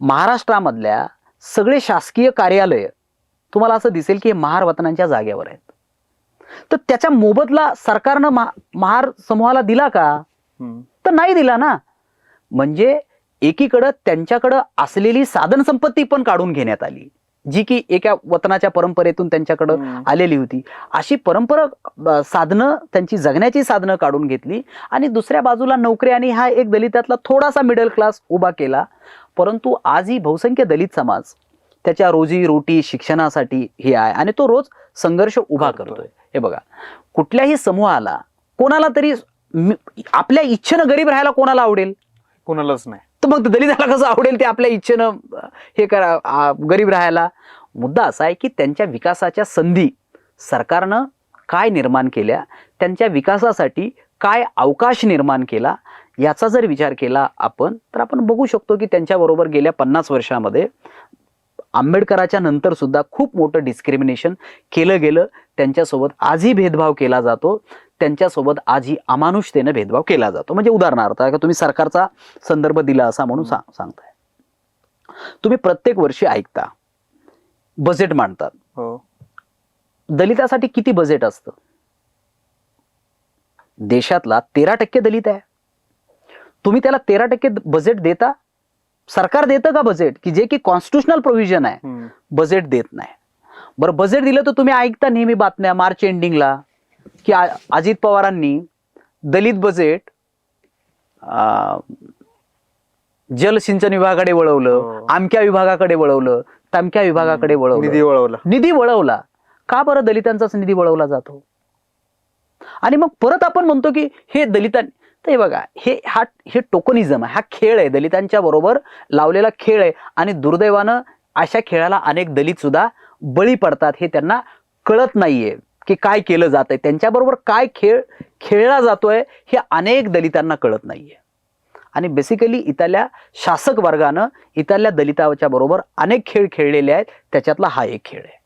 महाराष्ट्रामधल्या सगळे शासकीय कार्यालय तुम्हाला असं दिसेल की महार वतनांच्या जागेवर आहेत. तर त्याचा मोबदला सरकारनं महार समूहाला दिला का? तर नाही दिला ना. म्हणजे एकीकडं त्यांच्याकडं असलेली साधन संपत्ती पण काढून घेण्यात आली, जी की एका वतनाच्या परंपरेतून त्यांच्याकडं आलेली होती. अशी परंपरा साधनं, त्यांची जगण्याची साधनं काढून घेतली आणि दुसऱ्या बाजूला नोकरी आणि हा एक दलितातला थोडासा मिडल क्लास उभा केला. परंतु आजही बहुसंख्य दलित समाज त्याच्या रोजी रोटी शिक्षणासाठी हे आहे आणि तो रोज संघर्ष उभा करतोय. हे बघा, कुठल्याही समूहाला कोणाला तरी आपल्या इच्छेनं गरीब राहायला कोणाला आवडेल? कोणालाच नाही. तर मग दलिताला कसं आवडेल ते आपल्या इच्छेनं हे करा गरीब राहायला? मुद्दा असा आहे की त्यांच्या विकासाच्या संधी सरकारनं काय निर्माण केल्या, त्यांच्या विकासासाठी काय अवकाश निर्माण केला, याचा जर विचार केला आपण तर आपण बघू शकतो की त्यांच्याबरोबर गेल्या 50 वर्षामध्ये आंबेडकराच्या नंतर सुद्धा खूप मोठं डिस्क्रिमिनेशन केलं गेलं. त्यांच्यासोबत आजही भेदभाव केला जातो, त्यांच्यासोबत आजही अमानुषतेनं भेदभाव केला जातो. म्हणजे उदाहरणार्थ तुम्ही सरकारचा संदर्भ दिला असा म्हणून सांगताय. तुम्ही प्रत्येक वर्षी ऐकता बजेट मांडतात. हो. दलितासाठी किती बजेट असतं? देशातला 13% दलित आहे. तुम्ही त्याला 13% बजेट देता? सरकार देतं का बजेट? की जे की कॉन्स्टिट्युशनल प्रोव्हिजन आहे, बजेट देत नाही. बरं, बजेट दिलं तर तुम्ही ऐकता नेहमी बातम्या मार्च एंडिंगला की अजित पवारांनी दलित बजेट जलसिंचन विभागाकडे वळवलं, अमक्या विभागाकडे वळवलं, तमक्या विभागाकडे वळवलं, निधी वळवला. का बरं दलितांचाच निधी वळवला जातो? आणि मग परत आपण म्हणतो की हे दलितांनी. तर हे बघा, हे टोकनिझम आहे, हा खेळ आहे, दलितांच्या बरोबर लावलेला खेळ आहे. आणि दुर्दैवानं अशा खेळाला अनेक दलित सुद्धा बळी पडतात. हे त्यांना कळत नाहीये की काय केलं जात आहे, त्यांच्याबरोबर काय खेळ खेळला जातोय हे अनेक दलितांना कळत नाहीये. आणि बेसिकली इथल्या शासक वर्गानं इथल्या दलिताच्या बरोबर अनेक खेळ खेळलेले आहेत, त्याच्यातला हा एक खेळ आहे.